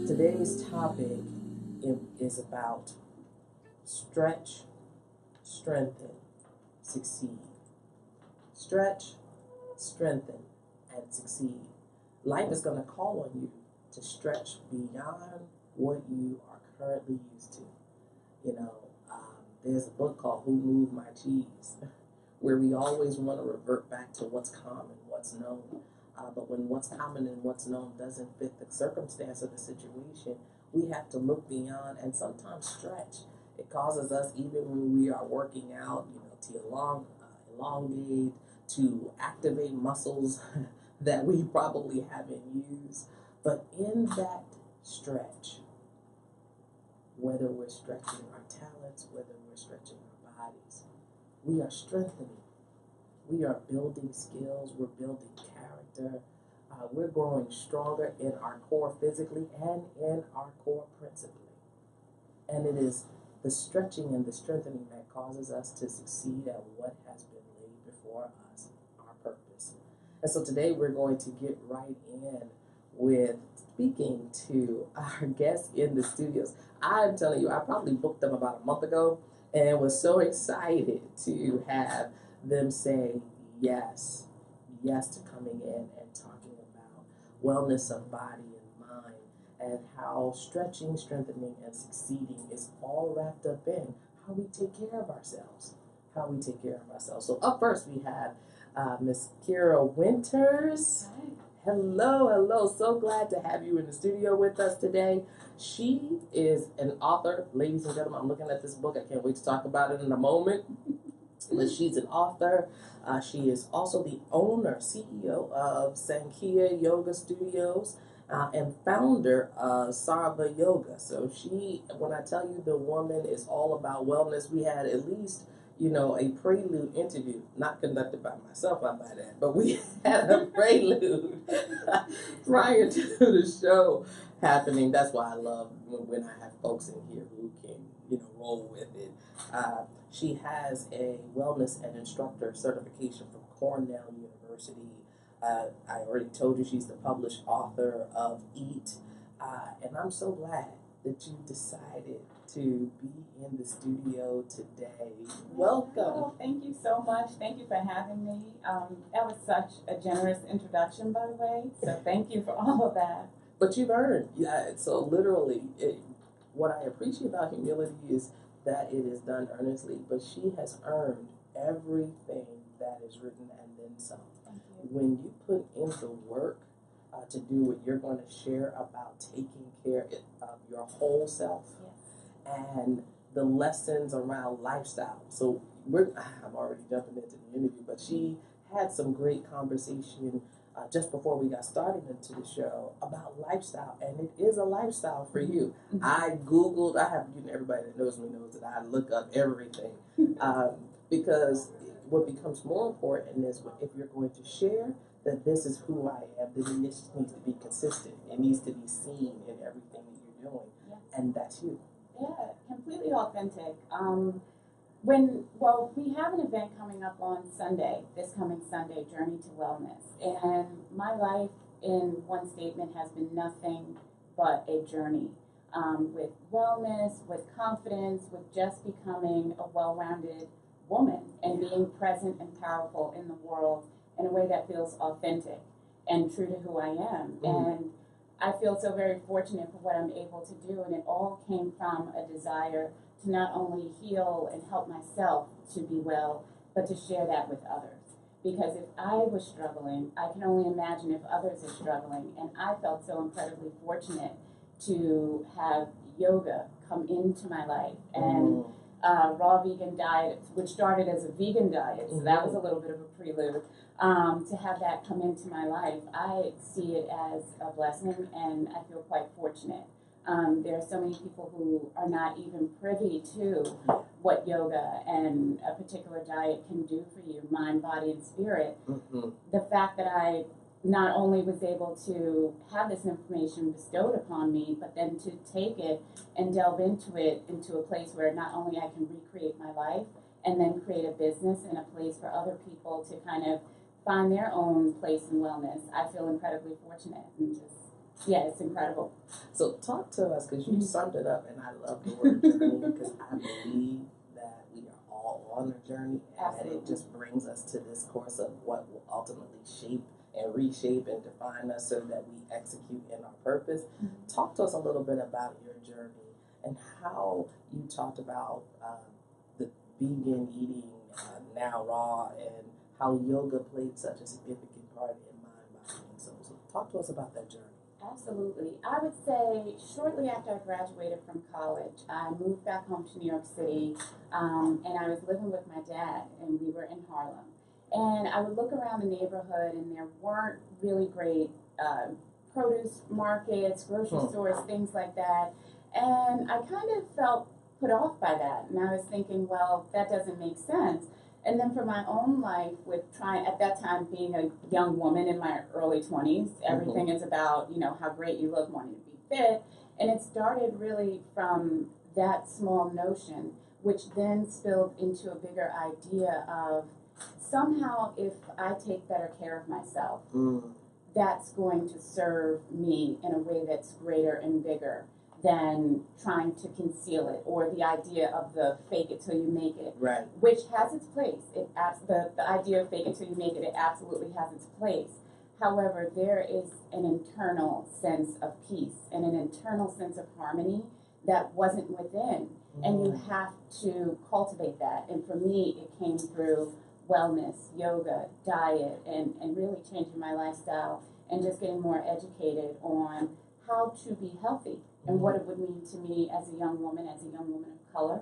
Today's topic is about stretch, strengthen, succeed. Stretch, strengthen, and succeed. Life is going to call on you to stretch beyond what you are currently used to. You know, there's a book called Who Moved My Cheese, where we always want to revert back to what's common, what's known. But when what's common and what's known doesn't fit the circumstance of the situation, we have to look beyond and sometimes stretch. It causes us, even when we are working out, to elongate, to activate muscles that we probably haven't used. But in that stretch, whether we're stretching our talents, whether we're stretching our bodies, we are strengthening. We are building skills, we're building character, we're growing stronger in our core physically and in our core principally. And it is the stretching and the strengthening that causes us to succeed at what has been laid before us, our purpose. And so today we're going to get right in with speaking to our guests in the studios. I'm telling you, I probably booked them about a month ago and was so excited to have them say yes to coming in and talking about wellness of body and mind and how stretching, strengthening, and succeeding is all wrapped up in how we take care of ourselves. So up first we have Miss Kira Winters. Hi. Hello. So glad to have you in the studio with us today. She is an author, ladies and gentlemen. I'm looking at this book. I can't wait to talk about it in a moment. But she's an author. She is also the owner, CEO of Sankhya Yoga Studios and founder of Sarva Yoga. So when I tell you the woman is all about wellness, we had at least, a prelude interview, not conducted by myself, by that, but we had a prelude prior to the show happening. That's why I love when I have folks in here who can, roll with it. She has a wellness and instructor certification from Cornell University. I already told you she's the published author of Eat. And I'm so glad that you decided to be in the studio today. Welcome. Oh, thank you so much. Thank you for having me. That was such a generous introduction, by the way. So thank you for all of that. But you've earned. Yeah, so literally, what I appreciate about humility is that it is done earnestly, but she has earned everything that is written and then some. When you put in the work to do what you're going to share about taking care of your whole self, yes, and the lessons around lifestyle. So I'm already jumping into the interview, but she had some great conversation just before we got started into the show about lifestyle, and it is a lifestyle for you. Mm-hmm. I Googled, everybody that knows me knows that I look up everything because what becomes more important is if you're going to share that this is who I am, then this needs to be consistent. It needs to be seen in everything that you're doing, yes, and that's you. Yeah, completely authentic. We have an event coming up on Sunday, this coming Sunday, Journey to Wellness. And my life, in one statement, has been nothing but a journey with wellness, with confidence, with just becoming a well-rounded woman and being present and powerful in the world in a way that feels authentic and true to who I am. And I feel so very fortunate for what I'm able to do, and it all came from a desire to not only heal and help myself to be well, but to share that with others. Because if I was struggling, I can only imagine if others are struggling, and I felt so incredibly fortunate to have yoga come into my life, and raw vegan diet, which started as a vegan diet, so that was a little bit of a prelude. To have that come into my life, I see it as a blessing, and I feel quite fortunate. There are so many people who are not even privy to what yoga and a particular diet can do for you, mind, body, and spirit. The fact that I not only was able to have this information bestowed upon me, but then to take it and delve into it into a place where not only I can recreate my life and then create a business and a place for other people to kind of find their own place in wellness. I feel incredibly fortunate and just, yeah, it's incredible. So talk to us, because you summed it up, and I love the word journey, because I believe that we are all on a journey, and Absolutely. it just brings us to this course of what will ultimately shape and reshape and define us so that we execute in our purpose. Talk to us a little bit about your journey and how you talked about the vegan eating now raw, and how yoga played such a significant part in mind body. So talk to us about that journey. Absolutely. I would say shortly after I graduated from college, I moved back home to New York City, and I was living with my dad, and we were in Harlem. And I would look around the neighborhood, and there weren't really great produce markets, grocery stores, things like that. And I kind of felt put off by that. And I was thinking, well, that doesn't make sense. And then for my own life, with trying, at that time, being a young woman in my early 20s, everything is about, how great you look, wanting to be fit. And it started really from that small notion, which then spilled into a bigger idea of somehow if I take better care of myself, that's going to serve me in a way that's greater and bigger than trying to conceal it, or the idea of the fake it till you make it, right? Which has its place. The idea of fake it till you make it, it absolutely has its place. However, there is an internal sense of peace and an internal sense of harmony that wasn't within, and you have to cultivate that. And for me, it came through wellness, yoga, diet, and really changing my lifestyle and just getting more educated on how to be healthy and what it would mean to me as a young woman of color,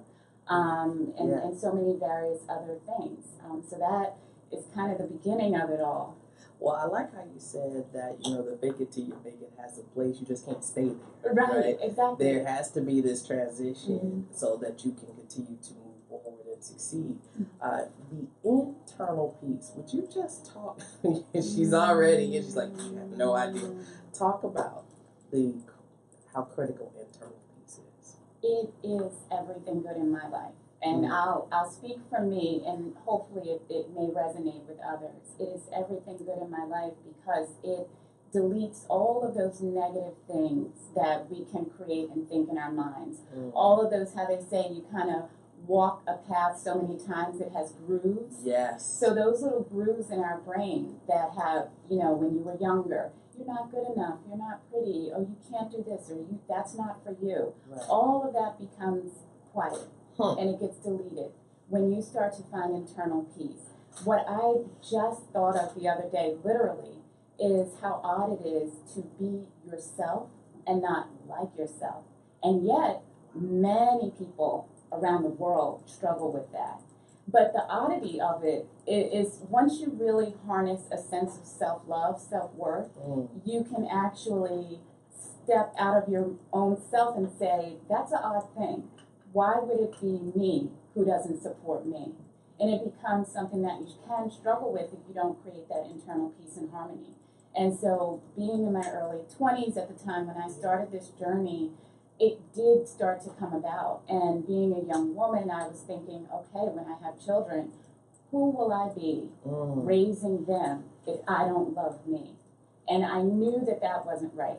and so many various other things. So that is kind of the beginning of it all. Well, I like how you said that, the fake it till you make it has a place. You just can't stay there. Right? Exactly. There has to be this transition so that you can continue to move forward and succeed. The internal piece, would you just talk? She's already, and she's like, you have no idea. Talk about how critical internal piece is. It is everything good in my life. And I'll speak for me, and hopefully it may resonate with others. It is everything good in my life because it deletes all of those negative things that we can create and think in our minds. All of those, how they say, you kind of walk a path so many times it has grooves. Yes. So those little grooves in our brain that have, when you were younger, you're not good enough, you're not pretty, or you can't do this, or that's not for you. Right. All of that becomes quiet. And it gets deleted when you start to find internal peace. What I just thought of the other day, literally, is how odd it is to be yourself and not like yourself. And yet, many people around the world struggle with that. But the oddity of it is once you really harness a sense of self-love, self-worth, you can actually step out of your own self and say, that's an odd thing. Why would it be me who doesn't support me? And it becomes something that you can struggle with if you don't create that internal peace and harmony. And so being in my early 20s at the time when I started this journey, it did start to come about. And being a young woman, I was thinking, okay, when I have children, who will I be raising them if I don't love me? And I knew that wasn't right.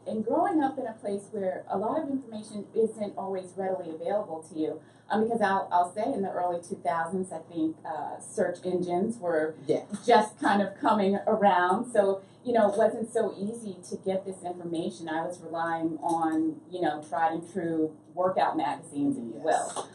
And growing up in a place where a lot of information isn't always readily available to you. Because I'll say in the early 2000s, I think search engines were just kind of coming around. So, it wasn't so easy to get this information. I was relying on, tried and true workout magazines, if you will.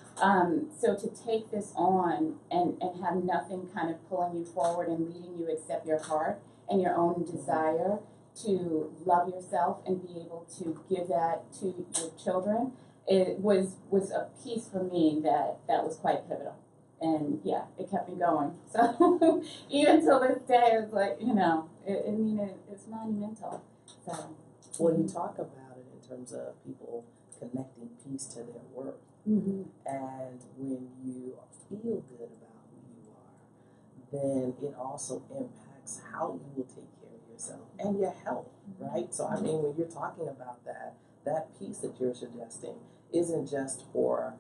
So to take this on and have nothing kind of pulling you forward and leading you except your heart and your own desire to love yourself and be able to give that to your children, it was a piece for me that was quite pivotal. And it kept me going. So even till this day, it's like, it's monumental. So well, you talk about it in terms of people connecting peace to their worth. And when you feel good about who you are, then it also impacts how you will take care of yourself and your health, right? So when you're talking about that piece that you're suggesting isn't just for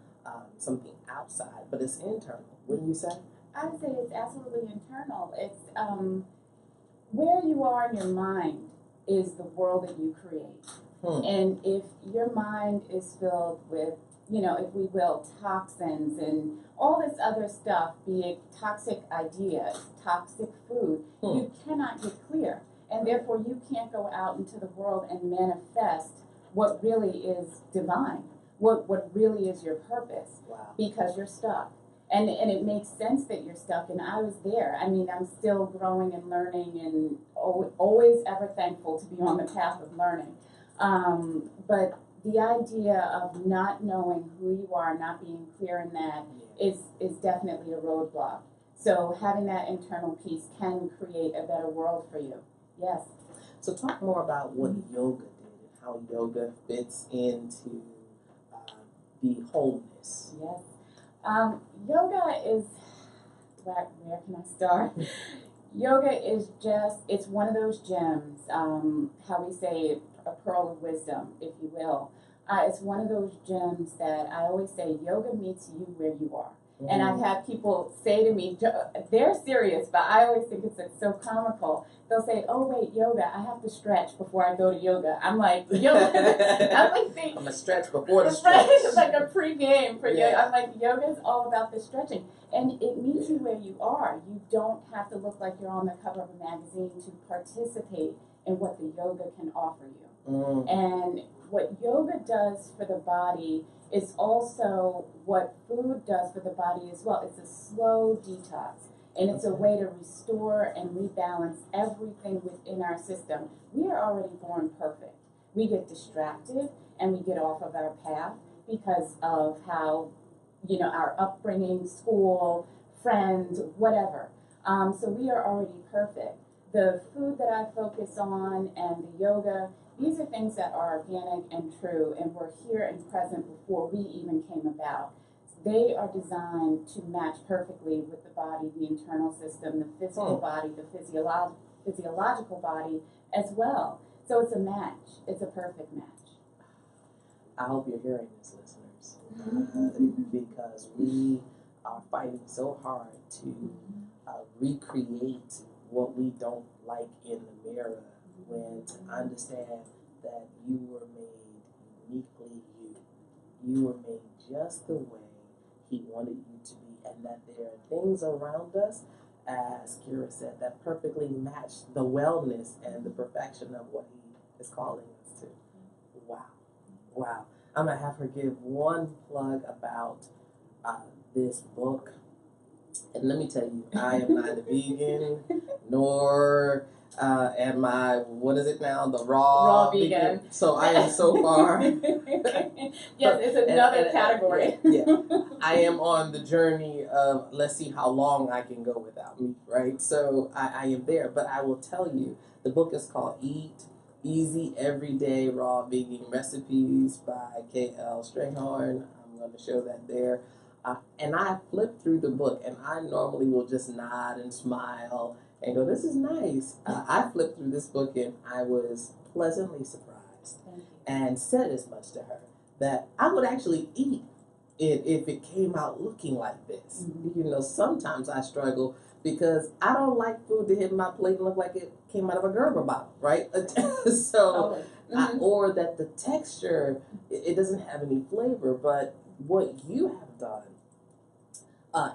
something outside, but it's internal. Wouldn't you say? I would say it's absolutely internal. It's where you are in your mind is the world that you create. And if your mind is filled with, if we will, toxins and all this other stuff, be it toxic ideas, toxic food, you cannot get clear. And therefore you can't go out into the world and manifest what really is divine, what really is your purpose, because you're stuck. And it makes sense that you're stuck, and I was there. I mean, I'm still growing and learning, and always ever thankful to be on the path of learning. But the idea of not knowing who you are, not being clear in that, is definitely a roadblock. So having that internal peace can create a better world for you. Yes. So talk more about what yoga did and how yoga fits into the wholeness. Yes. Yoga is, where can I start? Yoga is it's one of those gems, how we say, a pearl of wisdom, if you will. It's one of those gems that I always say, yoga meets you where you are. And I've had people say to me, they're serious, but I always think it's so comical. They'll say, oh, wait, yoga, I have to stretch before I go to yoga. I'm like, yoga. I'm going to stretch before the stretch. It's like a pre-game for yoga. I'm like, yoga is all about the stretching. And it meets you where you are. You don't have to look like you're on the cover of a magazine to participate in what the yoga can offer you. And what yoga does for the body is also what food does for the body as well. It's a slow detox, and it's a way to restore and rebalance everything within our system. We are already born perfect. We get distracted and we get off of our path because of how, our upbringing, school, friends, whatever. So we are already perfect. The food that I focus on and the yoga, these are things that are organic and true, and were here and present before we even came about. They are designed to match perfectly with the body, the internal system, the physical body, the physiological body as well. So it's a match. It's a perfect match. I hope you're hearing this, listeners, because we are fighting so hard to recreate what we don't like in the mirror, when to understand that you were made uniquely you. You were made just the way He wanted you to be, and that there are things around us, as Kira said, that perfectly match the wellness and the perfection of what He is calling us to. Wow. I'm going to have her give one plug about this book. And let me tell you, I am not a vegan, nor am I, what is it now, the raw vegan. So I am so far. Yes, it's another category. I am on the journey of, let's see how long I can go without meat, right? So I am there. But I will tell you, the book is called Eat Easy Everyday Raw Vegan Recipes by K.L. Strayhorn. I'm going to show that there. And I flipped through the book, and I normally will just nod and smile and go, this is nice. I flipped through this book, and I was pleasantly surprised and said as much to her that I would actually eat it if it came out looking like this. Sometimes I struggle because I don't like food to hit my plate and look like it came out of a Gerber bottle, right? So, or that the texture, it doesn't have any flavor. But what you have done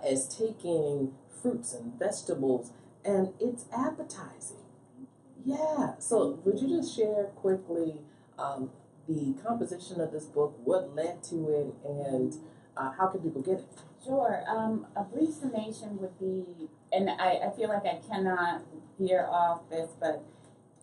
is taking fruits and vegetables, and it's appetizing. Yeah. So would you just share quickly the composition of this book, what led to it, and how can people get it? Sure. A brief summation would be, and I feel like I cannot veer off this, but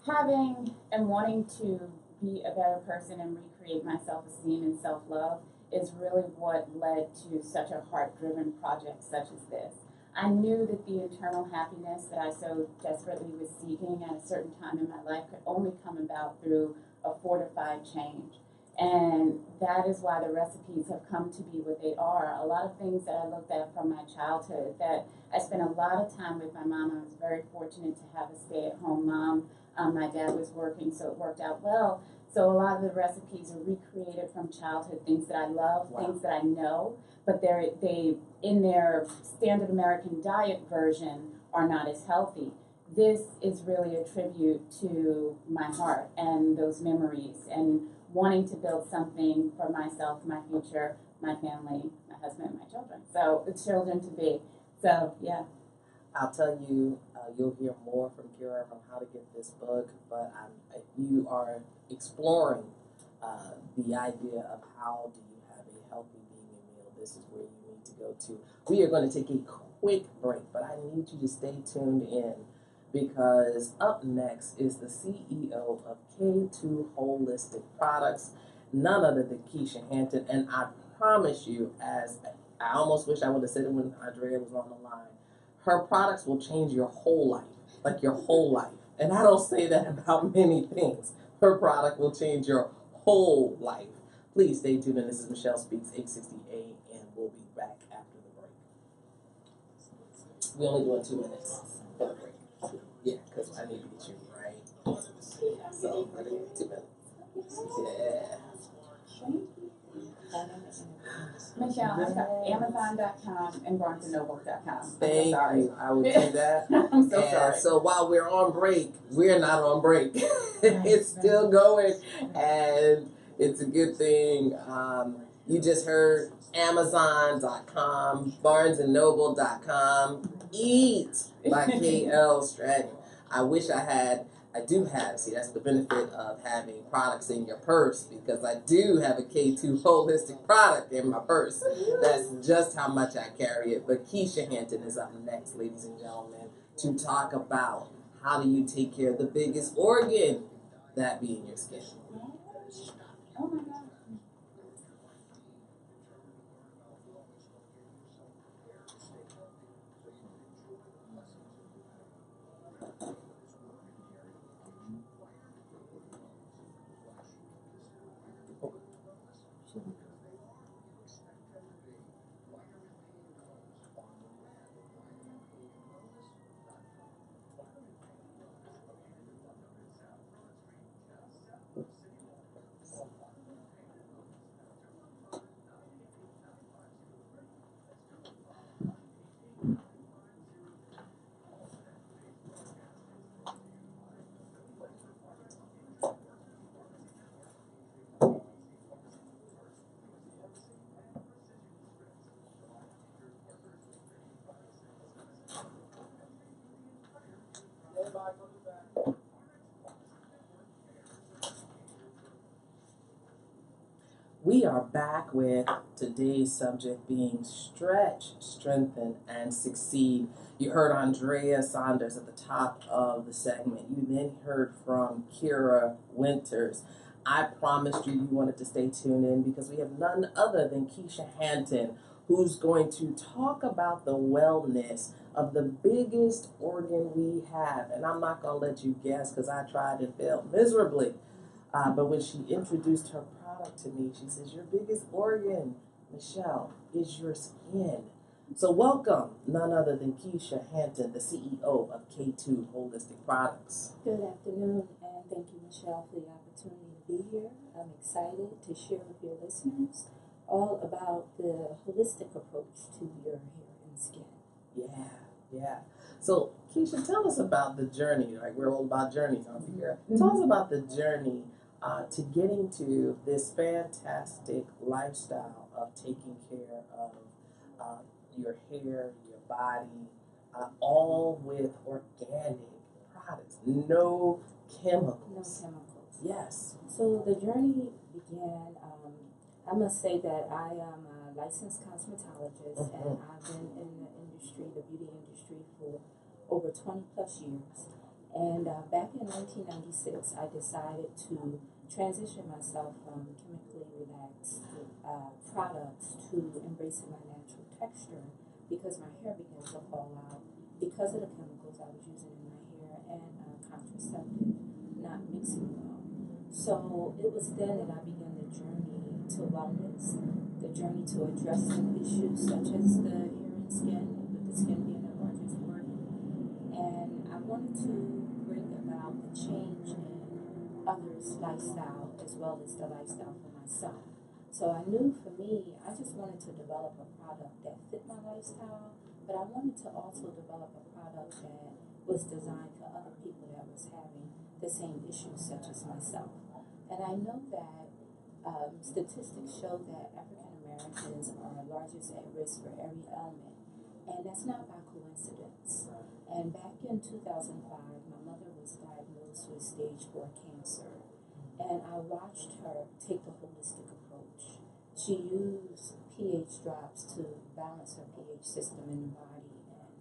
having and wanting to be a better person and recreate my self-esteem and self-love is really what led to such a heart-driven project such as this. I knew that the internal happiness that I so desperately was seeking at a certain time in my life could only come about through a fortified change. And that is why the recipes have come to be what they are. A lot of things that I looked at from my childhood, that I spent a lot of time with my mom. I was very fortunate to have a stay-at-home mom. My dad was working, so it worked out well. So a lot of the recipes are recreated from childhood, things that I love, Wow. things that I know, but they in their standard American diet version are not as healthy. This is really a tribute to my heart and those memories and wanting to build something for myself, my future, my family, my husband, my children. So the children to be. So yeah. I'll tell you, you'll hear more from Kira on how to get this book, but you are exploring the idea of how do you have a healthy vegan meal. This is where you need to go to. We are going to take a quick break, but I need you to stay tuned in because up next is the CEO of K2 Holistic Products, none other than Keisha Hampton, and I promise you, as I almost wish I would have said it when Andrea was on the line, her products will change your whole life, like your whole life. And I don't say that about many things. Her product will change your whole life. Please stay tuned, and this is Michelle Speaks, 860 and we'll be back after the break. We only doing 2 minutes for the break. Yeah, because I need to get you right. So, I think 2 minutes. Yeah. Michelle, I've got Amazon.com and BarnesandNoble.com. Thank you. I will do that. I'm so And sorry. so while we're on break, we're not on break. It's still going, and it's a good thing. You just heard Amazon.com, BarnesandNoble.com, Eat by K.L. Stratton. I do have, see, that's the benefit of having products in your purse, because I do have a K2 holistic product in my purse. That's just how much I carry it. But Keisha Hampton is up next, ladies and gentlemen, to talk about how do you take care of the biggest organ, that being your skin. Oh my God. We are back with today's subject being stretch, strengthen, and succeed. You heard Andrea Saunders at the top of the segment. You then heard from Kira Winters. I promised you wanted to stay tuned in because we have none other than Keisha Hampton, who's going to talk about the wellness of the biggest organ we have. And I'm not going to let you guess because I tried and failed miserably. But when she introduced her product to me, she says, your biggest organ, Michelle, is your skin. So welcome, none other than Keisha Hampton, the CEO of K2 Holistic Products. Good afternoon, and thank you, Michelle, for the opportunity to be here. I'm excited to share with your listeners all about the holistic approach to your hair and skin. Yeah. So, Keisha, tell us about the journey. Like, we're all about journeys on here. Tell us about the journey to getting to this fantastic lifestyle of taking care of your hair, your body, all with organic products, no chemicals. No chemicals. Yes. So the journey began, I must say that I am a licensed cosmetologist, and I've been in the industry, the beauty industry, for over 20 plus years. And back in 1996, I decided to transition myself from chemically relaxed products to embracing my natural texture because my hair began to fall out because of the chemicals I was using in my hair and contraceptive not mixing well. So it was then that I began the journey to wellness, the journey to address some issues such as the hair and skin, with the skin being the largest organ. And I wanted to bring about the change in others' lifestyle as well as the lifestyle for myself. So I knew for me, I just wanted to develop a product that fit my lifestyle, but I wanted to also develop a product that was designed for other people that was having the same issues such as myself. And I know that statistics show that African Americans are largest at risk for every ailment, and that's not by coincidence. And back in 2005, my mother was diagnosed with stage 4 cancer, and I watched her take the holistic approach. She used pH drops to balance her pH system in the body, and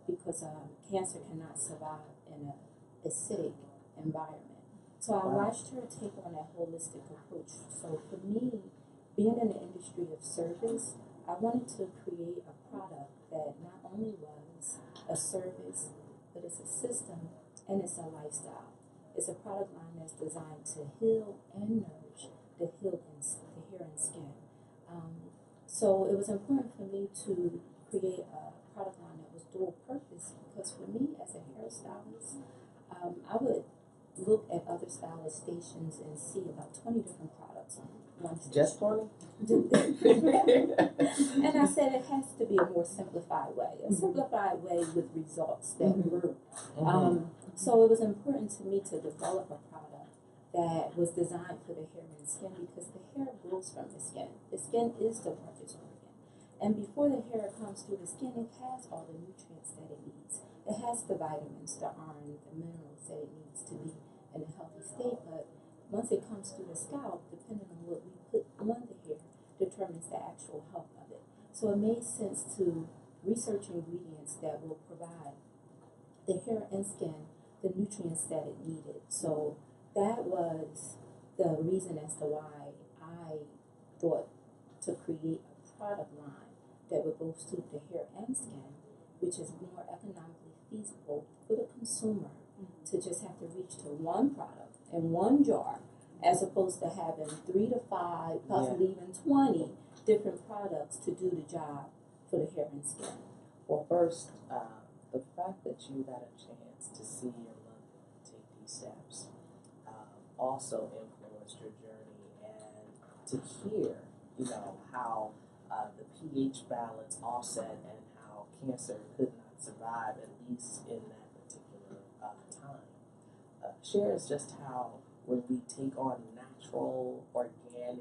because cancer cannot survive in an acidic environment. So I watched her take on that holistic approach. So for me, being in the industry of service, I wanted to create a product that not only was a service, but it's a system and it's a lifestyle. It's a product line that's designed to heal and nourish the hair and skin. So it was important for me to create a product line that was dual purpose, because for me as a hairstylist, I would look at other stylist stations and see about 20 different products on one station. Just 20? And I said it has to be a more simplified way, a simplified way with results that work. So it was important to me to develop a product that was designed for the hair and skin, because the hair grows from the skin. The skin is the largest organ. And before the hair comes through the skin, it has all the nutrients that it needs. It has the vitamins, the iron, the minerals that it needs to be in a healthy state. But once it comes through the scalp, depending on what we put on the hair, determines the actual health of it. So it made sense to research ingredients that will provide the hair and skin the nutrients that it needed. So that was the reason as to why I thought to create a product line that would both suit the hair and skin, which is more economically feasible for the consumer to just have to reach to one product in one jar, as opposed to having 3 to 5, possibly even 20 different products to do the job for the hair and skin. Well, first, the fact that you got a chance to see your mother take these steps also influenced your journey, and to hear, how the pH balance offset and how cancer could not survive, at least in that particular time. Shares just how when we take on natural, organic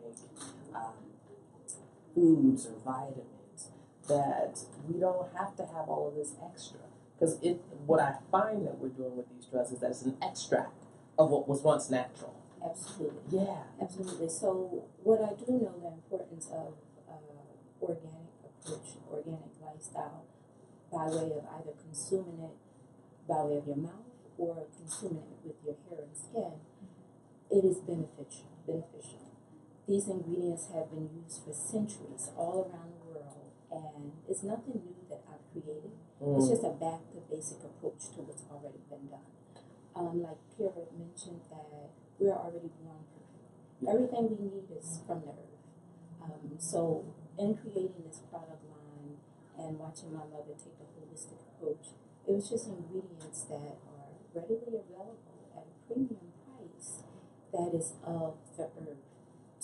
foods or vitamins, that we don't have to have all of this extra. Because what I find that we're doing with these drugs is that it's an extract of what was once natural. Absolutely. Yeah. Absolutely. So what I do know, the importance of organic approach, organic lifestyle, by way of either consuming it by way of your mouth or consuming it with your hair and skin, it is beneficial. These ingredients have been used for centuries all around the world, and it's nothing new that I've created. It's just a back to basic approach to what's already been done. Like Pierre mentioned, that we're already born perfect. Everything we need is from the earth. So in creating this product line and watching my mother take a holistic approach, it was just ingredients that are readily available at a premium price that is of the earth,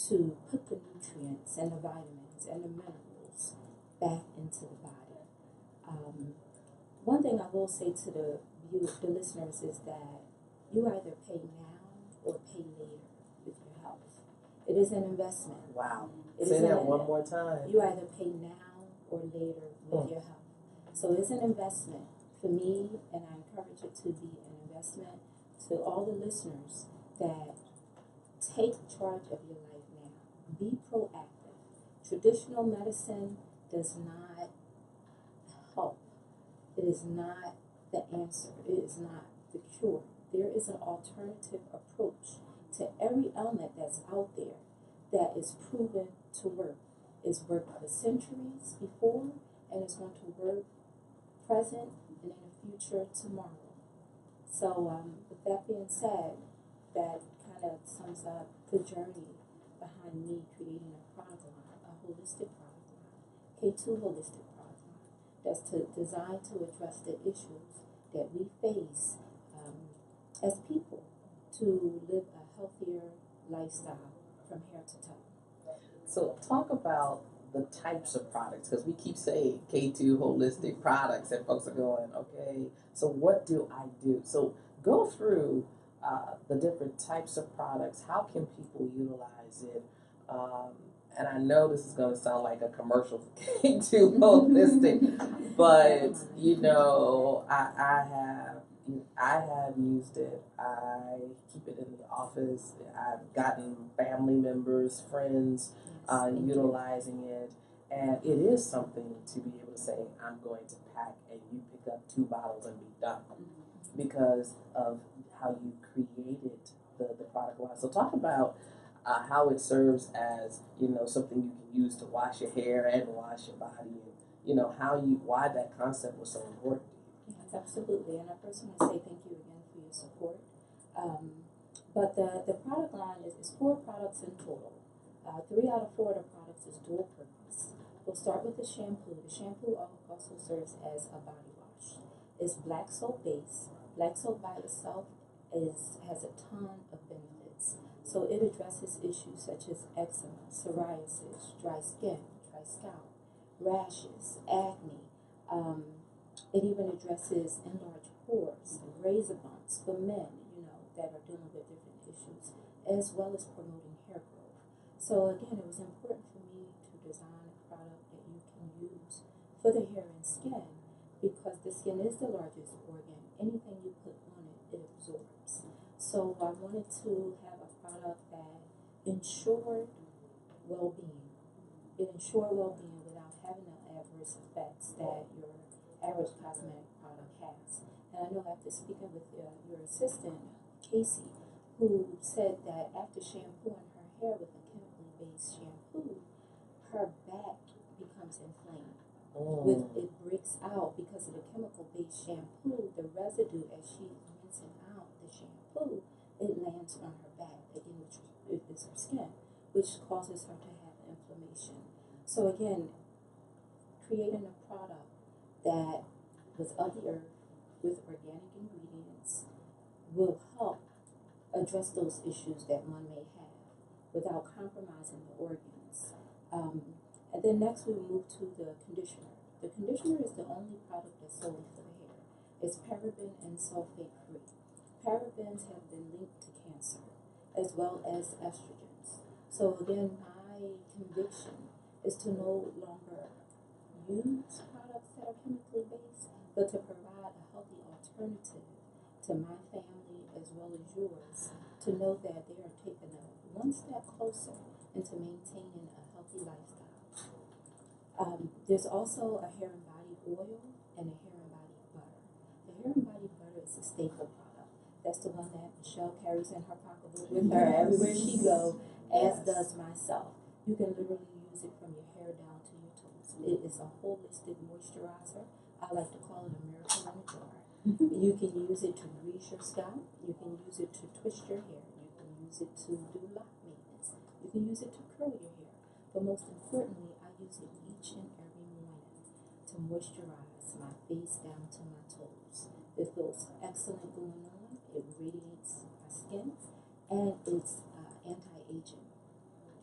to put the nutrients and the vitamins and the minerals back into the body. One thing I will say to the listeners is that you either pay now or pay later with your health. It is an investment. Wow. Say that one more time. You either pay now or later with your health. So it's an investment for me, and I encourage it to be an investment to all the listeners that take charge of your life now. Be proactive. Traditional medicine does not help. It is not the answer. It is not the cure. There is an alternative approach to every element that's out there that is proven to work. It's worked for centuries before, and it's going to work present and in the future tomorrow. So with that being said, that kind of sums up the journey behind me creating a product line, a holistic product line, K2 holistic product line, that's designed to address the issues that we face as people to live a healthier lifestyle from hair to toe. So talk about the types of products, because we keep saying K2 holistic products, and folks are going, okay, so what do I do? So go through the different types of products. How can people utilize it? And I know this is going to sound like a commercial for K2 holistic, but you know, I have used it. I keep it in the office. I've gotten family members, friends utilizing it. And it is something to be able to say, I'm going to pack, and you pick up 2 bottles and be done, because of how you created the product line. So talk about how it serves as, you know, something you can use to wash your hair and wash your body, and, you know, why that concept was so important to you. Yes, absolutely. And I first want to say thank you again for your support. But the product line is 4 products in total. 3 out of 4 of the products is dual purpose. We'll start with the shampoo. The shampoo also serves as a body wash. It's black soap base. Black soap by itself has a ton of benefits. So it addresses issues such as eczema, psoriasis, dry skin, dry scalp, rashes, acne. It even addresses enlarged pores, razor bumps for men, you know, that are dealing with different issues, as well as promoting hair growth. So again, it was important for me to design a product that you can use for the hair and skin, because the skin is the largest organ. Anything you put on it, it absorbs. So I wanted to have a product that ensured well-being. It ensured well-being without having the adverse effects that your average cosmetic product has. And I know after speaking with your assistant, Casey, who said that after shampooing her hair with a chemically based shampoo, her back becomes inflamed. It breaks out because of the chemical based shampoo. The residue, as she's rinsing out the shampoo, it lands on her back, again, which is her skin, which causes her to have inflammation. So again, creating a product that was of the earth with organic ingredients will help address those issues that one may have without compromising the organs. And then next we move to the conditioner. The conditioner is the only product that's solely for the hair. It's paraben and sulfate free. Parabens have been linked to cancer as well as estrogens. So again, my conviction is to no longer use products that are chemically based, but to provide a healthy alternative to my family as well as yours, to know that they are taking a one step closer into maintaining a healthy lifestyle. There's also a hair and body oil and a hair and body butter. The hair and body butter is a staple product. That's the one that Michelle carries in her pocketbook with her everywhere she goes, as does myself. You can literally use it from your hair down to your toes. It is a holistic moisturizer. I like to call it a miracle in a jar. You can use it to grease your scalp. You can use it to twist your hair. You can use it to do lock maintenance. You can use it to curl your hair. But most importantly, I use it each and every morning to moisturize my face down to my toes. It feels excellent going on. It radiates my skin, and it's anti-aging.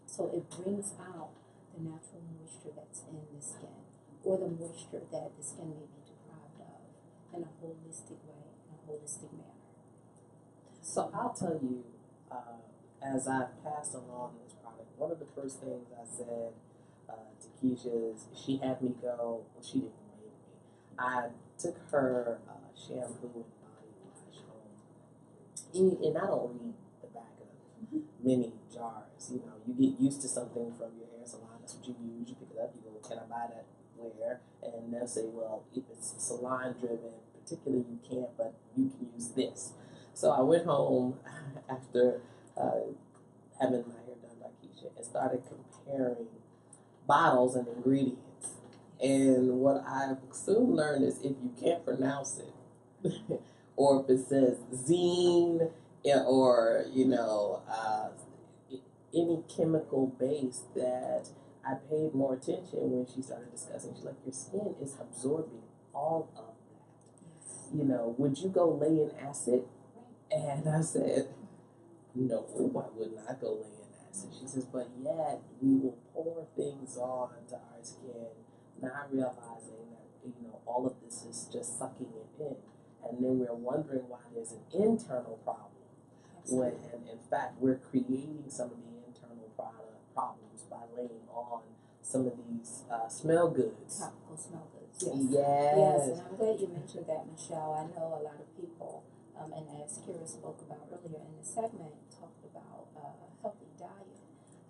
So it brings out the natural moisture that's in the skin, or the moisture that the skin may be deprived of, in a holistic way, in a holistic manner. So I'll tell you, as I passed along this product, one of the first things I said to Keisha is, she had me go, well, she didn't make me. I took her shampoo and body wash home. And I don't read the back of many jars. You know, you get used to something from your hair salon, that's what you use. You pick it up, you go, can I buy that where? And they'll say, well, if it's salon driven, particularly you can't, but you can use this. So I went home after having my hair done by Keisha and started comparing bottles and ingredients. And what I've soon learned is, if you can't pronounce it, or if it says zine, or, you know, any chemical base, that I paid more attention when she started discussing. She's like, your skin is absorbing all of that. You know, would you go lay in acid? And I said, No, I would not go lay in acid. She says, but yet we will pour things onto our skin, not realizing that, all of this is just sucking it in. And then we're wondering why there's an internal problem. When, in fact, we're creating some of the internal problems by laying on some of these smell goods. Topical smell goods. Yes. Yes, and I'm glad you mentioned that, Michelle. I know a lot of people, and as Kira spoke about earlier in the segment, talked about healthy diet.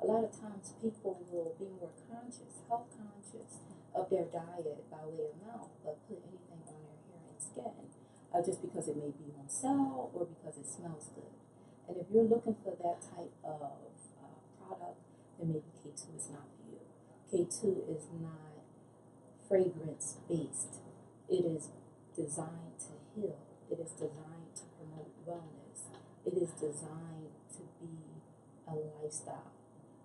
A lot of times people will be more conscious, health conscious of their diet by way of mouth, but put anything on their hair and skin just because it may be on sale or because it smells good. And if you're looking for that type of product, then maybe K2 is not for you. K2 is not fragrance based. It is designed to heal. It is designed to promote wellness. It is designed to be a lifestyle.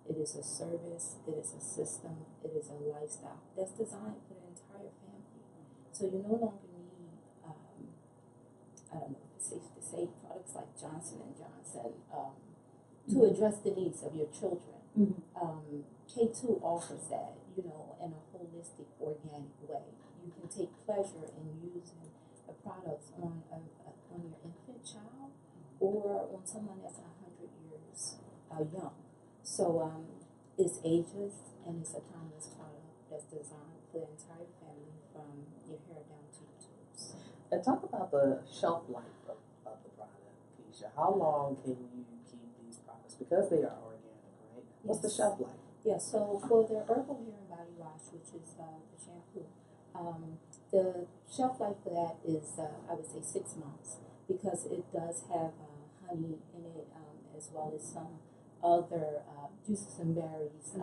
It is a service. It is a system. It is a lifestyle that's designed for the entire family. So you no longer need, I don't know if it's safe to say, products like Johnson & Johnson to address the needs of your children. Mm-hmm. K2 offers that, in a holistic, organic way. You can take pleasure in using the products on your infant child or on someone that's 100 years young. So it's ageless and it's a timeless product that's designed for the entire family from your hair down to your toes. And talk about the shelf life of the product, Keisha. How long can you keep these products? Because they are organic, right? What's the shelf life? Yeah, so for the herbal hair and body wash, which is the shampoo, the shelf life for that is, I would say, 6 months because it does have honey in it as well as some other juices and berries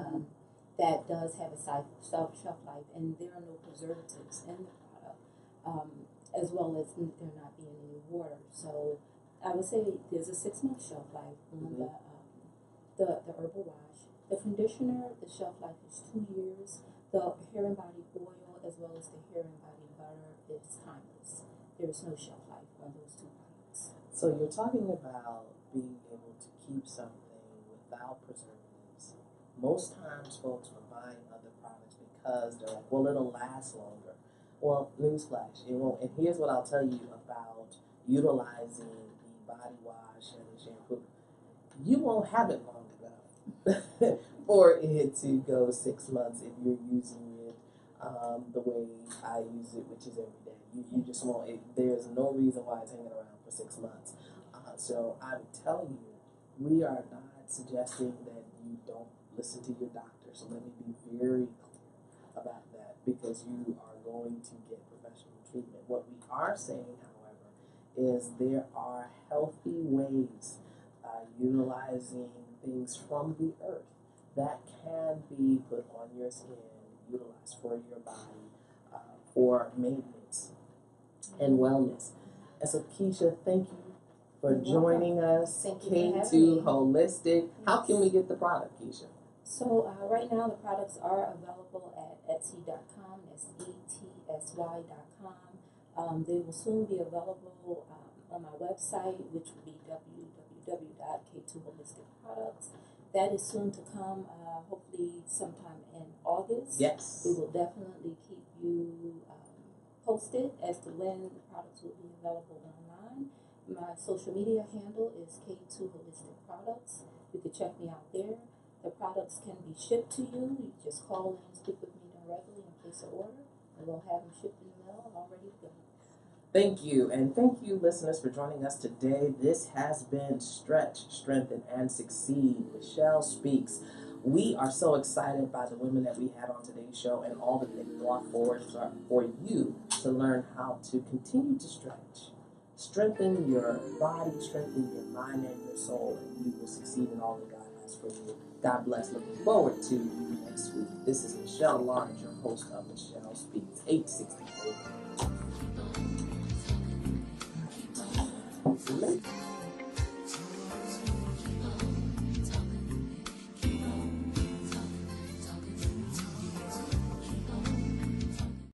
that does have a shelf life, and there are no preservatives in the product, as well as there not being any water. So I would say there's a 6-month shelf life on the herbal wash. The conditioner, the shelf life is 2 years. The hair and body oil, as well as the hair and body butter, is timeless. There is no shelf life on those 2 products. So you're talking about being able to keep something without preservatives. Most times folks are buying other products because they're like, well, it'll last longer. Well, newsflash, it won't. And here's what I'll tell you about utilizing the body wash and the shampoo. You won't have it long enough for it to go 6 months if you're using it the way I use it, which is every day. You just won't. There's no reason why it's hanging around for 6 months. So I'm telling you, we are not suggesting that you don't listen to your doctor. So let me be very clear about that, because you are going to get professional treatment. What we are saying, however, is there are healthy ways utilizing things from the earth that can be put on your skin, utilized for your body, for maintenance and wellness. And so, Keisha, thank you for joining us. K2 Holistic. How can we get the product, Keisha? So right now the products are available at Etsy.com. That's ETSY.com. They will soon be available on my website, which will be www.K2HolisticProducts. That is soon to come, hopefully sometime in August. Yes. We will definitely keep you posted as to when the products will be available online. My social media handle is K2 Holistic Products. You can check me out there. The products can be shipped to you. You just call in, speak with me directly, and place an order, and we'll have them shipped in the mail and all ready to go. Thank you, and thank you, listeners, for joining us today. This has been Stretch, Strengthen, and Succeed. Michelle Speaks. We are so excited by the women that we had on today's show and all that they brought forward for you to learn how to continue to stretch. Strengthen your body, strengthen your mind and your soul, and you will succeed in all that God has for you. God bless. Looking forward to next week. This is Michelle Lawrence, your host of Michelle Speaks, 863.